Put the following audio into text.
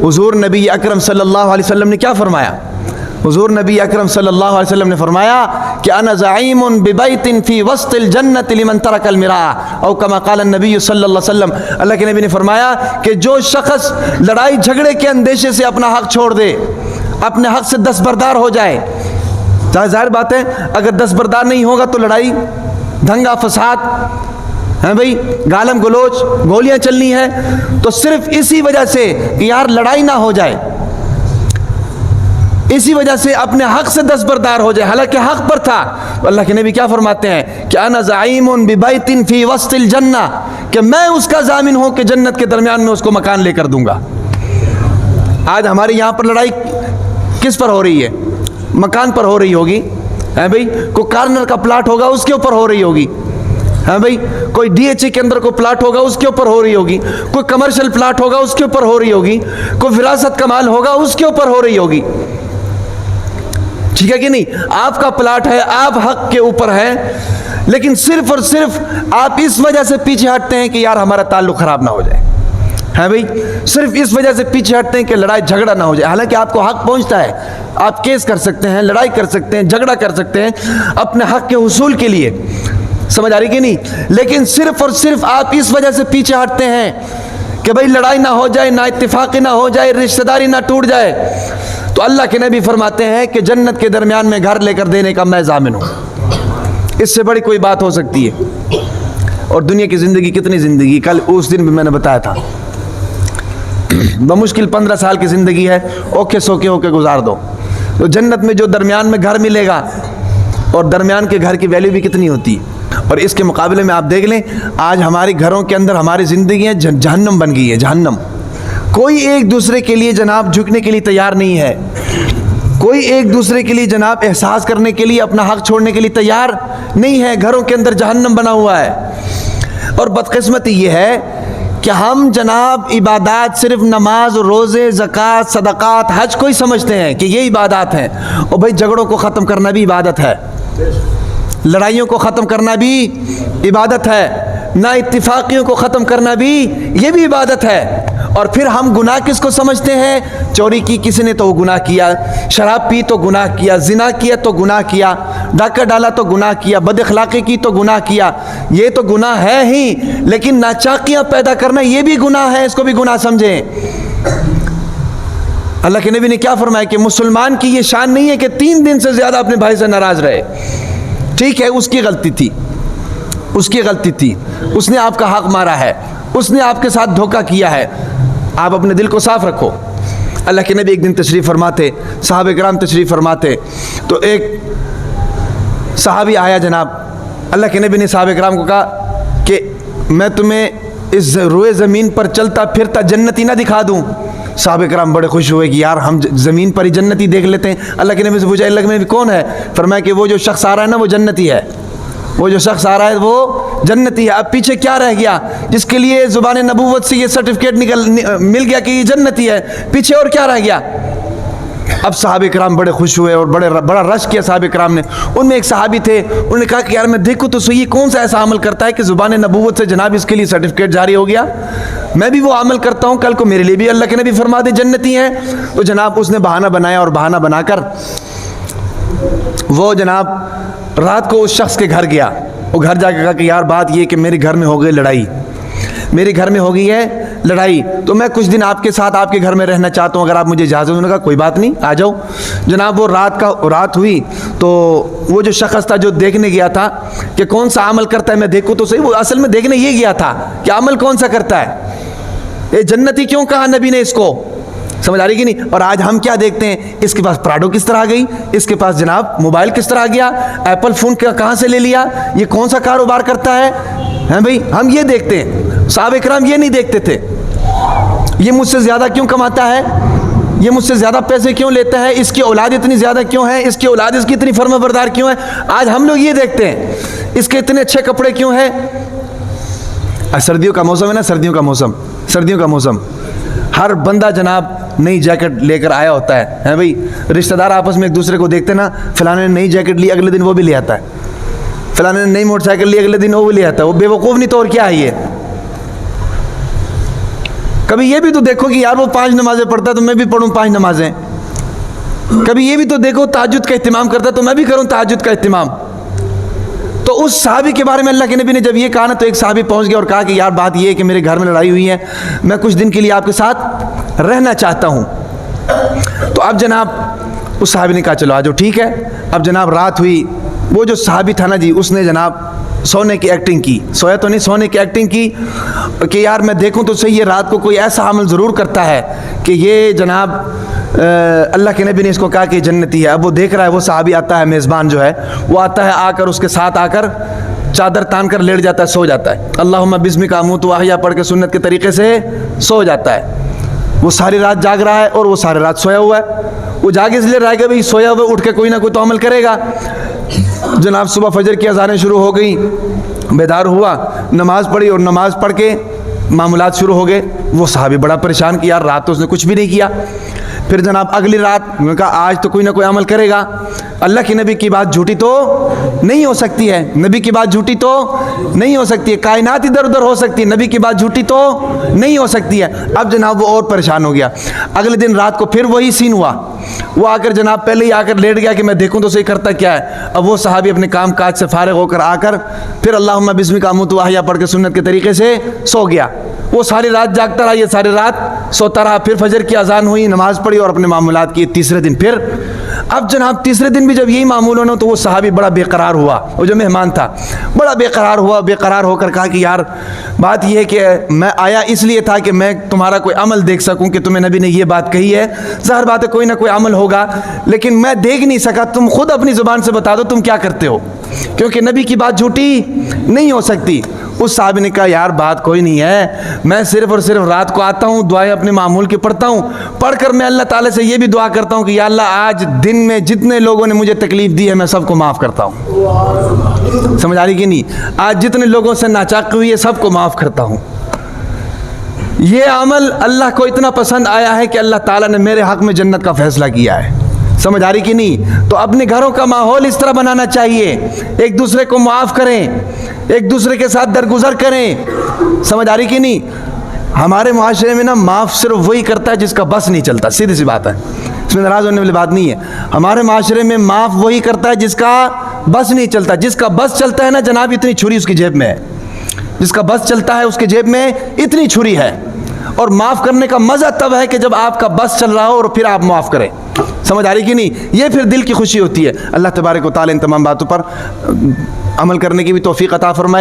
हुजूर नबी अकरम सल्लल्लाहु अलैहि वसल्लम ने क्या फरमाया? हुजूर नबी अकरम सल्लल्लाहु अलैहि वसल्लम ने फरमाया कि अना ज़ाइमुन बिबैतिन फी वस्तिल जन्नति लिमन तरकल मिराअ औ कमा क़ाल नबी सल्लल्लाहु अलैहि वसल्लम। अल्लाह के नबी ने फरमाया कि जो शख्स लड़ाई झगड़े के अंदेशे से अपना हक छोड़ दे, अपने हक से दस्तबरदार हो जाए। जाहिर बात है, अगर दस्तबरदार नहीं होगा तो लड़ाई दंगा फसाद है भाई, गालम गलोच, गोलियां चलनी है। तो सिर्फ इसी वजह से कि यार लड़ाई ना हो जाए, इसी वजह से अपने हक से दस्तबरदार हो जाए, हालांकि हक पर था। तो अल्लाह के नबी क्या फरमाते हैं कि अना ज़ाइमुन बिबैतिन फी वस्तिल जन्ना, कि मैं उसका ज़ामिन हूं कि जन्नत के दरमियान में उसको मकान लेकर दूंगा। आज हमारे यहाँ पर लड़ाई किस पर हो रही है? मकान पर हो रही होगी, है भाई। कोई कार्नर का प्लाट होगा उसके ऊपर हो रही होगी, है भाई। कोई डीएचए के अंदर कोई प्लाट होगा उसके ऊपर हो रही होगी, कोई कमर्शियल प्लाट होगा उसके ऊपर हो रही होगी, कोई विरासत का माल होगा उसके ऊपर हो रही होगी, ठीक है कि नहीं? आपका प्लाट है, आप हक के ऊपर है, लेकिन सिर्फ और सिर्फ आप इस वजह से पीछे हटते हैं कि यार हमारा ताल्लुक खराब ना हो जाए, है भाई। सिर्फ इस वजह से पीछे हटते हैं कि लड़ाई झगड़ा ना हो जाए। हालांकि आपको हक पहुंचता है, आप केस कर सकते हैं, लड़ाई कर सकते हैं, झगड़ा कर सकते हैं अपने हक के हुसूल के लिए, समझ आ रही कि नहीं? लेकिन सिर्फ और सिर्फ आप इस वजह से पीछे हटते हैं कि भाई लड़ाई ना हो जाए, ना इत्तेफाक़ी ना हो जाए, रिश्तेदारी ना टूट जाए। तो अल्लाह के नबी फरमाते हैं कि जन्नत के दरमियान में घर लेकर देने का मैं ज़ामिन हूँ। इससे बड़ी कोई बात हो सकती है? और दुनिया की ज़िंदगी कितनी ज़िंदगी, कल उस दिन भी मैंने बताया था, बमुश्किल 15 साल की ज़िंदगी है, ओके सोके होके गुजार दो। तो जन्नत में जो दरमियान में घर मिलेगा, और दरमियान के घर की वैल्यू भी कितनी होती है। और इसके मुकाबले में आप देख लें, आज हमारे घरों के अंदर हमारी ज़िंदगियाँ जहन्नम बन गई है, जहन्नम। कोई एक दूसरे के लिए जनाब झुकने के लिए तैयार नहीं है, कोई एक दूसरे के लिए जनाब एहसास करने के लिए, अपना हक छोड़ने के लिए तैयार नहीं है। घरों के अंदर जहन्नम बना हुआ है। और बदकिस्मती ये है कि हम जनाब इबादत सिर्फ नमाज, रोज़े, ज़कात, सदक़ात, हज को ही समझते हैं कि ये इबादत हैं। और भाई झगड़ों को ख़त्म करना भी इबादत है, लड़ाइयों को ख़त्म करना भी इबादत है, ना इत्तिफाक़ियों को ख़त्म करना भी ये भी इबादत है। और फिर हम गुनाह किसको समझते हैं? चोरी की किसी ने तो वो गुनाह किया, शराब पी तो गुनाह किया, जिना किया तो गुनाह किया, डाका डाला तो गुनाह किया, बदअखलाक़ी की तो गुनाह किया। ये तो गुनाह है ही, लेकिन नाचाकियाँ पैदा करना ये भी गुनाह है, इसको भी गुनाह समझें। अल्लाह के नबी ने क्या फरमाया कि मुसलमान की ये शान नहीं है कि 3 दिन से ज़्यादा अपने भाई से नाराज़ रहे। ठीक है, उसकी गलती थी, उसकी गलती थी, उसने आपका हक मारा है, उसने आपके साथ धोखा किया है, आप अपने दिल को साफ रखो। अल्लाह के नबी एक दिन तशरीफ़ फरमाते, सहाबे किराम तशरीफ़ फरमाते, तो एक सहाबी आया जनाब, अल्लाह के नबी ने सहाबे किराम को कहा कि मैं तुम्हें इस रोए ज़मीन पर चलता फिरता जन्नती ना दिखा दूँ। सहाबे किराम बड़े खुश हुए कि यार हम ज़मीन पर ही जन्नती देख लेते हैं। अल्लाह के नबी से पूछा, अल्लाह के नबी कौन है? फरमाया कि वो जो शख्स आ रहा है ना वो जन्नती है, वो जो शख्स आ रहा है वो जन्नती है। अब पीछे क्या रह गया जिसके लिए ज़ुबान नबूवत से ये सर्टिफिकेट मिल गया कि ये जन्नती है? पीछे और क्या रह गया? अब सहाबे किराम बड़े खुश हुए और बड़ा रश किया सहाबे किराम ने। उनमें एक सहाबी थे, उन्होंने कहा कि यार मैं देखूँ तो सही कौन सा ऐसा अमल करता है कि ज़ुबान नबूवत से जनाब इसके लिए सर्टिफिकेट जारी हो गया, मैं भी वो अमल करता हूँ, कल को मेरे लिए भी अल्लाह के नबी फरमा दे जन्नती हैं। तो जनाब उसने बहाना बनाया, और बहाना बनाकर वो जनाब रात को उस शख्स के घर गया। वो घर जाकर कहा कि यार बात ये कि मेरे घर में हो गई लड़ाई, मेरे घर में हो गई है लड़ाई, तो मैं कुछ दिन आपके साथ आपके घर में रहना चाहता हूँ, अगर आप मुझे इजाज़त। उन्होंने कहा कोई बात नहीं, आ जाओ। जनाब वो रात हुई तो वो जो शख्स था जो देखने गया था कि कौन सा अमल करता है मैं देखूँ तो सही, वो असल में देखने ये गया था कि अमल कौन सा करता है, ये जन्नती क्यों कहा नबी ने इसको, समझ आ रही कि नहीं? और आज हम क्या देखते हैं, इसके पास प्राडो किस तरह आ गई, इसके पास जनाब मोबाइल किस तरह आ गया, एप्पल फ़ोन कहाँ से ले लिया, ये कौन सा कारोबार करता है भाई, हम ये देखते हैं। साहब इकराम ये नहीं देखते थे, ये मुझसे ज़्यादा क्यों कमाता है, ये मुझसे ज़्यादा पैसे क्यों लेता है, इसकी औलाद इतनी ज़्यादा क्यों है, इसकी औलाद इसकी इतनी फर्माबरदार क्यों है। आज हम लोग ये देखते हैं इसके इतने अच्छे कपड़े क्यों हैं। सर्दियों का मौसम है ना, सर्दियों का मौसम, हर बंदा जनाब नई जैकेट लेकर आया होता है भाई। रिश्तेदार आपस में एक दूसरे को देखते ना, फलाने ने नई जैकेट ली, अगले दिन वो भी ले आता है, फलाने ने नई मोटरसाइकिल ली, अगले दिन वो भी ले आता है। वो बेवकूफ़ नहीं तो और क्या है ये। کبھی یہ بھی تو دیکھو کہ یار وہ 5 نمازیں پڑھتا ہے تو میں بھی پڑھوں 5 نمازیں. کبھی یہ بھی تو دیکھو تہجد کا اہتمام کرتا ہے تو میں بھی کروں تہجد کا اہتمام. تو اس صحابی کے بارے میں اللہ کے نبی نے جب یہ کہا نا تو ایک صحابی پہنچ گیا اور کہا کہ یار بات یہ ہے کہ میرے گھر میں لڑائی ہوئی ہے, میں کچھ دن کے لیے آپ کے ساتھ رہنا چاہتا ہوں. تو اب جناب اس صحابی نے کہا چلو آجو ٹھیک ہے. اب جناب رات ہوئی, وہ جو صحابی تھا نا جی اس نے جناب سونے کی ایکٹنگ کی, سویا تو نہیں, سونے کی ایکٹنگ کی کہ یار میں دیکھوں تو صحیح یہ رات کو کوئی ایسا عمل ضرور کرتا ہے کہ یہ جناب اللہ کے نبی نے اس کو کہا کہ جنتی ہے. اب وہ دیکھ رہا ہے, وہ صحابی آتا ہے, میزبان جو ہے وہ آتا ہے, آ کر اس کے ساتھ آ کر چادر تان کر لیٹ جاتا ہے, سو جاتا ہے, اللہم بسمک اموت واحیا پڑھ کے سنت کے طریقے سے سو جاتا ہے. وہ ساری رات جاگ رہا ہے اور وہ ساری رات سویا ہوا ہے. وہ جاگ اس لیے رہے گا بھائی سویا ہوا اٹھ کے کوئی نہ کوئی تو عمل کرے گا. جناب صبح فجر کی اذانیں شروع ہو گئیں, بیدار ہوا, نماز پڑھی اور نماز پڑھ کے معاملات شروع ہو گئے. وہ صحابی بڑا پریشان کہ یار رات تو اس نے کچھ بھی نہیں کیا. پھر جناب اگلی رات انہوں نے کہا آج تو کوئی نہ کوئی عمل کرے گا, اللہ کی نبی کی بات جھوٹی تو نہیں ہو سکتی ہے, نبی کی بات جھوٹی تو نہیں ہو سکتی ہے, کائنات ادھر ادھر ہو سکتی ہے, نبی کی بات جھوٹی تو نہیں ہو سکتی ہے. اب جناب وہ اور پریشان ہو گیا. اگلے دن رات کو پھر وہی سین ہوا, وہ آ کر جناب پہلے ہی آ کر لیٹ گیا کہ میں دیکھوں تو صحیح کرتا کیا ہے. اب وہ صحابی اپنے کام کاج سے فارغ ہو کر آ کر پھر اللہم بسمک اموت واحیا پڑھ کے سنت کے طریقے سے سو گیا. وہ ساری رات جاگتا رہا, یہ ساری رات سوتا رہا. پھر فجر کی اذان ہوئی, نماز پڑھی اور اپنے معاملات کیے. تیسرے دن پھر, اب جناب تیسرے دن بھی جب یہی معمول ہونا تو وہ صحابی بڑا بے قرار ہوا. وہ جو مہمان تھا بڑا بے قرار ہوا, بے قرار ہو کر کہا کہ یار بات یہ ہے کہ میں آیا اس لیے تھا کہ میں تمہارا کوئی عمل دیکھ سکوں کہ تمہیں نبی نے یہ بات کہی ہے. ظاہر بات ہے کوئی نہ کوئی عمل ہوگا لیکن میں دیکھ نہیں سکا. تم خود اپنی زبان سے بتا دو تم کیا کرتے ہو, کیونکہ نبی کی بات جھوٹی نہیں ہو سکتی. اس صحابی نے کہا یار بات کوئی نہیں ہے, میں صرف اور صرف رات کو آتا ہوں, دعائیں اپنے معمول کی پڑھتا ہوں, پڑھ کر میں اللہ تعالیٰ سے یہ بھی دعا کرتا ہوں کہ یا اللہ آج دن میں جتنے لوگوں نے مجھے تکلیف دی ہے میں سب کو معاف کرتا ہوں. سمجھ آ رہی کہ نہیں؟ آج جتنے لوگوں سے ناچاقی ہوئی ہے سب کو معاف کرتا ہوں. یہ عمل اللہ کو اتنا پسند آیا ہے کہ اللہ تعالیٰ نے میرے حق میں جنت کا فیصلہ کیا ہے. سمجھ آ رہی کہ نہیں؟ تو اپنے گھروں کا ماحول اس طرح بنانا چاہیے, ایک دوسرے کو معاف کریں, ایک دوسرے کے ساتھ درگزر کریں. سمجھ آ رہی کہ نہیں؟ ہمارے معاشرے میں نا معاف صرف وہی کرتا ہے جس کا بس نہیں چلتا, سیدھی سی بات ہے, اس میں ناراض ہونے والی بات نہیں ہے. ہمارے معاشرے میں معاف وہی کرتا ہے جس کا بس نہیں چلتا. جس کا بس چلتا ہے نا جناب اتنی چھری اس کی جیب میں ہے, جس کا بس چلتا ہے اس کے جیب میں اتنی چھری ہے. اور معاف کرنے کا مزہ تب ہے کہ جب آپ کا بس چل رہا ہو اور پھر آپ معاف کریں. سمجھ آ رہی کہ نہیں؟ یہ پھر دل کی خوشی ہوتی ہے. اللہ تبارک و تعالی ان تمام باتوں پر عمل کرنے کی بھی توفیق عطا فرمائے.